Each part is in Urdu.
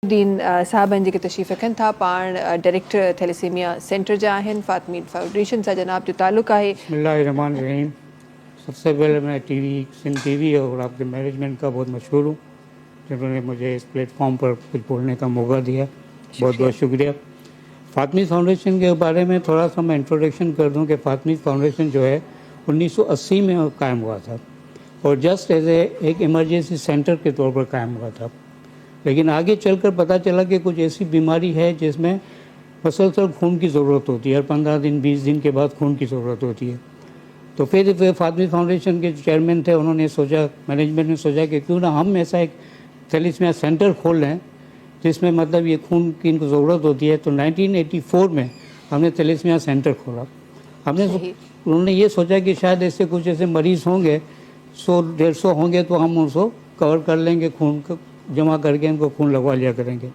الدین صاحب جی کے تشریف رکھن تھا پان ڈائریکٹر تھیلیسیمیا سینٹر جا ہیں فاطمین فاؤنڈیشن سے جناب جو تعلق ہے. بسم اللہ الرحمن الرحیم. سب سے پہلے میں سندھ ٹی وی اور آپ کے مینجمنٹ کا بہت مشہور ہوں جنہوں نے مجھے اس پلیٹ فارم پر کچھ بولنے کا موقع دیا. بہت بہت شکریہ. فاطمی فاؤنڈیشن کے بارے میں تھوڑا سا میں انٹروڈکشن کر دوں کہ فاطمی فاؤنڈیشن جو ہے 1980 میں قائم ہوا تھا اور جسٹ ایز ایک ایمرجنسی سینٹر کے طور پر قائم ہوا تھا. لیکن آگے چل کر پتہ چلا کہ کچھ ایسی بیماری ہے جس میں مسلسل خون کی ضرورت ہوتی ہے. ہر 15 دن 20 دن کے بعد خون کی ضرورت ہوتی ہے. تو پھر فاطمی فاؤنڈیشن کے چیئرمین تھے, انہوں نے سوچا, مینجمنٹ نے سوچا کہ کیوں نہ ہم ایسا ایک تھیلیسیمیا سینٹر کھول لیں جس میں مطلب یہ خون کی ان کو ضرورت ہوتی ہے. تو 1984 میں ہم نے تھیلیسیمیا سینٹر کھولا. انہوں نے یہ سوچا کہ شاید ایسے کچھ ایسے مریض ہوں گے 100-150 ہوں گے تو ہم ان کو کور کر لیں گے, خون جمع کر کے ان کو خون لگوا لیا کریں گے.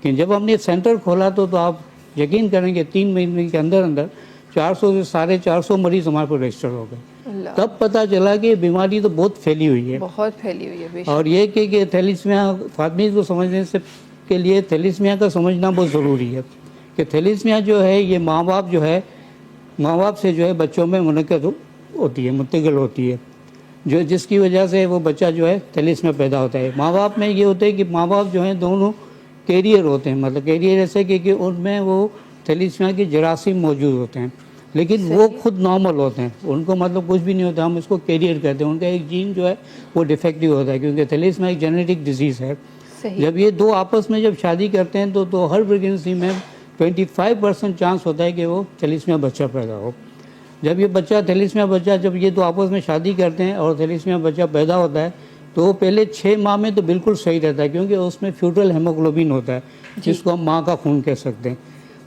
کہ جب ہم نے سینٹر کھولا تو آپ یقین کریں گے 3 مہینے کے اندر 400 سے 450 مریض ہمارے پر رجسٹر ہو گئے. تب پتہ چلا کہ بیماری تو بہت پھیلی ہوئی ہے, بہت پھیلی ہوئی ہے. اور یہ کہ تھیلیسیمیا فاطمی کو سمجھنے سے کے لیے تھیلیسیمیا کا سمجھنا بہت ضروری ہے کہ تھیلیسیمیا جو ہے یہ ماں باپ سے جو ہے بچوں میں منتقل ہوتی ہے جس کی وجہ سے وہ بچہ جو ہے تھیلیسیمیا پیدا ہوتا ہے. ماں باپ میں یہ ہوتا ہے کہ ماں باپ جو ہیں دونوں کیریئر ہوتے ہیں, مطلب کیریئر ایسے کہ ان میں وہ تھیلیسیمیا کے جراثیم موجود ہوتے ہیں لیکن وہ خود نارمل ہوتے ہیں, ان کو مطلب کچھ بھی نہیں ہوتا. ہم اس کو کیریئر کہتے ہیں. ان کا ایک جین جو ہے وہ ڈیفیکٹیو ہوتا ہے کیونکہ تھیلیسیمیا ایک جینیٹک ڈیزیز ہے. جب یہ دو آپس میں جب شادی کرتے ہیں تو ہر پریگننسی میں 25% چانس ہوتا ہے کہ وہ تھیلیسیمیا بچہ پیدا ہو. جب یہ بچہ تھیلیسیمیا بچہ جب یہ دو آپس میں شادی کرتے ہیں اور تھیلیسیمیا بچہ پیدا ہوتا ہے تو وہ پہلے 6 ماہ میں تو بالکل صحیح رہتا ہے کیونکہ اس میں فیوٹل ہیموگلوبن ہوتا ہے جس کو ہم ماں کا خون کہہ سکتے ہیں.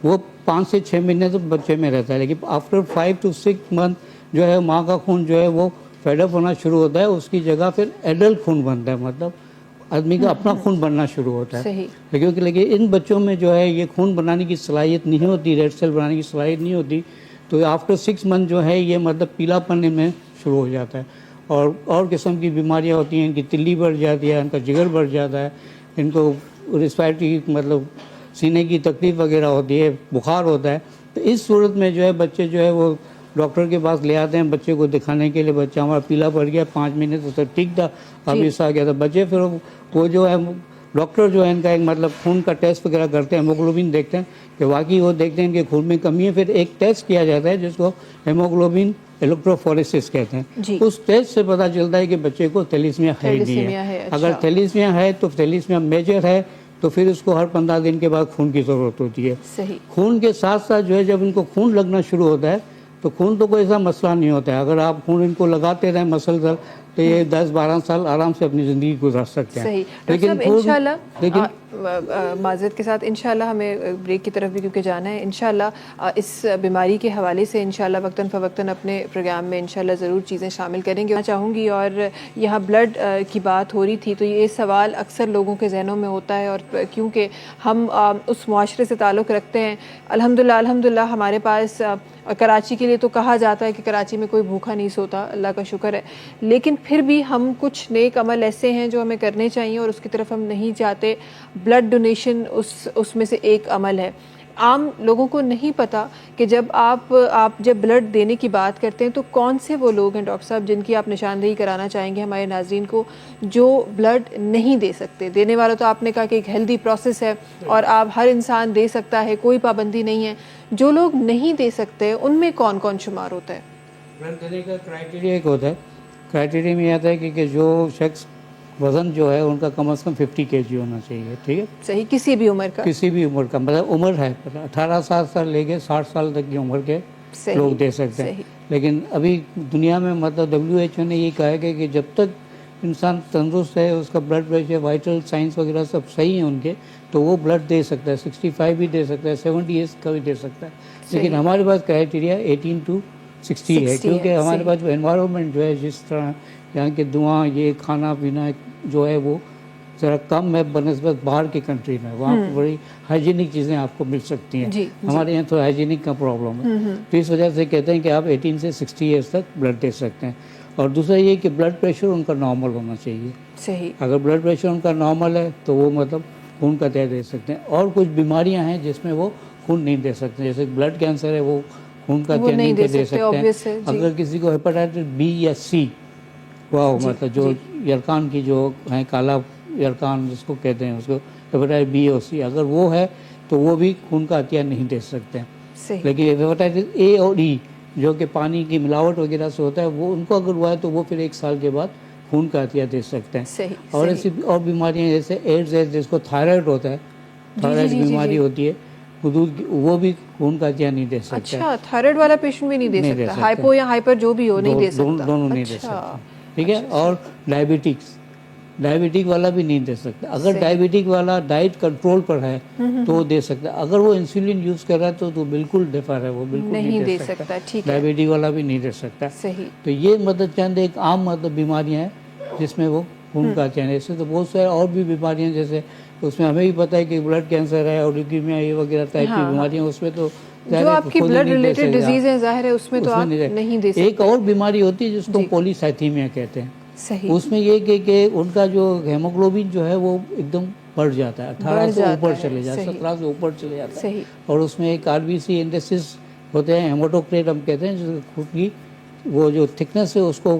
وہ 5 سے 6 مہینے تو بچے میں رہتا ہے, لیکن آفٹر 5 to 6 منتھ جو ہے ماں کا خون جو ہے وہ فیڈ اپ ہونا شروع ہوتا ہے. اس کی جگہ پھر ایڈلٹ خون بنتا ہے, مطلب آدمی کا اپنا خون بننا شروع ہوتا ہے. لیکن ان بچوں میں جو ہے یہ خون بنانے کی صلاحیت نہیں ہوتی, ریڈ سیل بنانے کی صلاحیت نہیں ہوتی. تو آفٹر 6 منتھ جو ہے یہ مطلب پیلا پڑنے میں شروع ہو جاتا ہے اور قسم کی بیماریاں ہوتی ہیں. ان کی تلی بڑھ جاتی ہے, ان کا جگر بڑھ جاتا ہے, ان کو ریسپائریٹری مطلب سینے کی تکلیف وغیرہ ہوتی ہے, بخار ہوتا ہے. تو اس صورت میں جو ہے بچے جو ہے وہ ڈاکٹر کے پاس لے آتے ہیں بچے کو دکھانے کے لیے. بچہ ہمارا پیلا پڑ گیا, 5 مہینے تو ٹھیک تھا, اب اس آ گیا تھا بچے. پھر وہ جو ہے ڈاکٹر جو ہے ان کا ایک مطلب خون کا ٹیسٹ وغیرہ کرتے ہیں, ہیموگلوبن دیکھتے ہیں کہ واقعی وہ دیکھتے ہیں کہ خون میں کمی ہے. پھر ایک ٹیسٹ کیا جاتا ہے جس کو ہیموگلوبن الیکٹروفوریسس کہتے ہیں. اس ٹیسٹ سے پتہ چلتا ہے کہ بچے کو تھیلیسیمیا ہے ہی نہیں ہے. اگر تھیلیسیمیا ہے تو تھیلیسیمیا میجر ہے تو پھر اس کو ہر 15 دن کے بعد خون کی ضرورت ہوتی ہے. خون کے ساتھ ساتھ جو ہے جب ان کو خون لگنا شروع ہوتا ہے تو خون تو کوئی ایسا مسئلہ نہیں ہوتا ہے. اگر آپ خون ان کو لگاتے رہیں مسلسل تو یہ 10-12 سال آرام سے اپنی زندگی گزار سکتے ہیں. لیکن انشاءاللہ معذرت کے ساتھ انشاءاللہ ہمیں بریک کی طرف بھی کیونکہ جانا ہے. انشاءاللہ اس بیماری کے حوالے سے انشاءاللہ وقتاً فوقتاً اپنے پروگرام میں انشاءاللہ ضرور چیزیں شامل کریں گے. چاہوں گی اور یہاں بلڈ کی بات ہو رہی تھی تو یہ سوال اکثر لوگوں کے ذہنوں میں ہوتا ہے اور کیونکہ ہم اس معاشرے سے تعلق رکھتے ہیں. الحمدللہ ہمارے پاس کراچی کے لیے تو کہا جاتا ہے کہ کراچی میں کوئی بھوکا نہیں سوتا, اللہ کا شکر ہے, لیکن پھر بھی ہم کچھ نیک عمل ایسے ہیں جو ہمیں کرنے چاہیے اور اس کی طرف ہم نہیں جاتے. بلڈ ڈونیشن اس میں سے ایک عمل ہے. عام لوگوں کو نہیں پتا کہ جب آپ جب بلڈ دینے کی بات کرتے ہیں تو کون سے وہ لوگ ہیں ڈاکٹر صاحب جن کی آپ نشاندہی کرانا چاہیں گے ہمارے ناظرین کو جو بلڈ نہیں دے سکتے. دینے والا تو آپ نے کہا کہ ایک ہیلدی پروسیس ہے اور آپ ہر انسان دے سکتا ہے, کوئی پابندی نہیں ہے. جو لوگ نہیں دے سکتے ان میں کون کون شمار ہوتا ہے؟ بلڈ دینے کا کرائٹیریا ایک ہوتا ہے. کرائٹیریا میں یہ آتا ہے کہ جو شخص وزن جو ہے ان کا کم از کم 50 kg ہونا چاہیے. ٹھیک ہے, صحیح, کسی بھی عمر کا مطلب عمر ہے 18 سال سے لے کے 60 سال تک کی عمر کے لوگ دے سکتے ہیں. لیکن ابھی دنیا میں مطلب WHO نے یہ کہا ہے کہ جب تک انسان تندرست ہے, اس کا بلڈ پریشر وائٹل سائنس وغیرہ سب صحیح ہیں ان کے, تو وہ بلڈ دے سکتا ہے. 65 بھی دے سکتا ہے, 70 ایج کا بھی دے سکتا ہے. لیکن ہمارے پاس کرائٹیریا 18 to 60 ہے کیونکہ ہمارے پاس جو انوائرمنٹ جو ہے جس طرح یہاں کے دعا یہ کھانا پینا جو ہے وہ ذرا کم ہے بنسبت باہر کی کنٹری میں. وہاں پہ بڑی ہائیجینک چیزیں آپ کو مل سکتی ہیں. ہمارے یہاں تو ہائیجینک کا پرابلم ہے, تو اس وجہ سے کہتے ہیں کہ آپ 18 سے 60 ایئرس تک بلڈ دے سکتے ہیں. اور دوسرا یہ کہ بلڈ پریشر ان کا نارمل ہونا چاہیے. صحیح, اگر بلڈ پریشر ان کا نارمل ہے تو وہ مطلب خون کا عطیہ دے سکتے ہیں. اور کچھ بیماریاں ہیں جس میں وہ خون نہیں دے سکتے, جیسے بلڈ کینسر ہے وہ خون کا عطیہ نہیں دے سکتے ہیں. اگر کسی کو ہیپاٹائٹس بی یا سی ہوا مطلب جو یرقان کی جو ہیں کالا یرقان جس کو کہتے ہیں, اس کو ہیپاٹائٹس بی اور سی اگر وہ ہے تو وہ بھی خون کا عطیہ نہیں دے سکتے ہیں. لیکن ہیپاٹائٹس اے اور ای جو کہ پانی کی ملاوٹ وغیرہ سے ہوتا ہے وہ ان کو اگر ہوا ہے تو وہ پھر 1 سال کے بعد خون کا عطیہ دے سکتے ہیں. اور ایسی اور بیماریاں جیسے ایڈز ہے جس کو تھائرائڈ ہوتا ہے, تھائرائڈ بیماری ہوتی ہے حدود, وہ بھی خون کا عطیہ نہیں دے سکتا. اچھا, تھائرائڈ والا پیشنٹ بھی نہیں دے سکتا, ہائپو یا ہائپر جو بھی ہو نہیں دے سکتا, دونوں نہیں دے سکتا. ٹھیک ہے. اور ڈائبٹک والا بھی نہیں دے سکتا. اگر ڈائبٹک والا ڈائٹ کنٹرول پر ہے تو وہ دے سکتا ہے. اگر وہ انسولین یوز کر رہا ہے تو بالکل ڈیفر ہے, وہ بالکل نہیں دے سکتا. ڈائبٹک والا بھی نہیں دے سکتا. تو یہ مطلب چند ایک عام مطلب بیماریاں ہیں جس میں وہ خون کا عطیہ. اس سے تو بہت سارے اور بھی بیماریاں جیسے اس میں ہمیں بھی پتہ ہے کہ بلڈ کینسر ہے اور لیوکیمیا یہ وغیرہ ٹائپ کی بیماریاں, اس میں تو جو آپ کی بلڈ ریلیٹڈ ڈیزیز ہیں ظاہر ہے اس میں تو آپ نہیں دے سکتے. ایک اور بیماری ہوتی ہے جس کو پولیسائتھیمیا کہتے ہیں. اس میں یہ کہ ان کا جو ہیموگلوبن جو ہے وہ ایک دم بڑھ جاتا ہے, 18 سے اوپر چلے جاتا ہے, 17 سے اوپر چلے جاتا ہے. اور اس میں ایک RBC انڈیسز ہوتے ہیں, ہیموٹوکریٹ ہم کہتے ہیں, جس خون کی وہ جو تھکنس ہے اس کو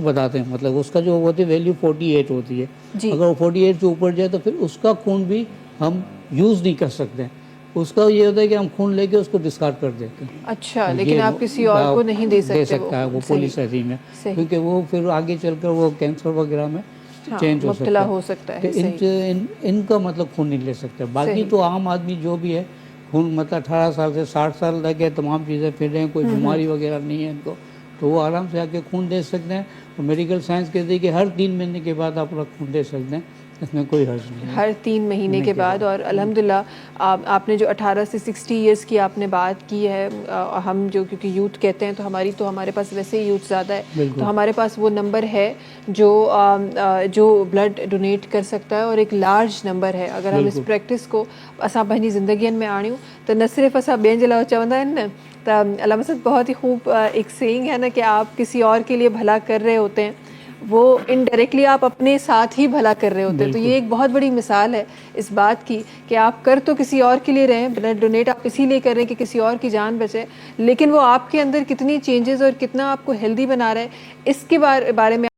بتاتے ہیں. مطلب اس کا جو ہوتی ہے ویلیو 48 ہوتی ہے. اگر وہ 48 سے اوپر جائے تو پھر اس کا خون بھی ہم یوز نہیں کر سکتے. اس کا یہ ہوتا ہے کہ ہم خون لے کے اس کو ڈسکارڈ کر دیتے ہیں. اچھا, لیکن آپ کسی اور کو نہیں دے سکتا ہے وہ پولیسائتھیمیا, کیونکہ وہ پھر آگے چل کر وہ کینسر وغیرہ میں چینج ہو سکتا ہے. ان کا مطلب خون نہیں لے سکتے. باقی تو عام آدمی جو بھی ہے خون مطلب 18 سال سے 60 سال تک ہے, تمام چیزیں پھر رہے ہیں, کوئی بیماری وغیرہ نہیں ہے ان کو, تو وہ آرام سے آ کے خون دے سکتے ہیں. اور میڈیکل سائنس کہتے ہیں کہ ہر 3 مہینے کے بعد آپ خون دے سکتے ہیں, اس میں کوئی حرج نہیں ہے. ہر 3 مہینے کے بعد. اور الحمدللہ آپ نے جو 18 سے 60 ایئرس کی آپ نے بات کی ہے, ہم جو کیونکہ یوتھ کہتے ہیں تو ہمارے پاس ویسے ہی یوتھ زیادہ ہے, تو ہمارے پاس وہ نمبر ہے جو بلڈ ڈونیٹ کر سکتا ہے, اور ایک لارج نمبر ہے. اگر ہم اس پریکٹس کو اساں پنجی زندگین میں آنیوں تو نہ صرف اساں بین جلاؤ چاہتا ہے نا, تو علامہ صاحب بہت ہی خوب ایک سینگ ہے نا کہ آپ کسی اور کے لیے بھلا کر رہے ہوتے ہیں, وہ انڈائریکٹلی آپ اپنے ساتھ ہی بھلا کر رہے ہوتے ہیں. تو یہ ایک بہت بڑی مثال ہے اس بات کی کہ آپ کر تو کسی اور کے لیے رہے ہیں, بلڈ ڈونیٹ آپ اسی لیے کر رہے ہیں کہ کسی اور کی جان بچے, لیکن وہ آپ کے اندر کتنی چینجز اور کتنا آپ کو ہیلدی بنا رہا ہے اس کے بارے میں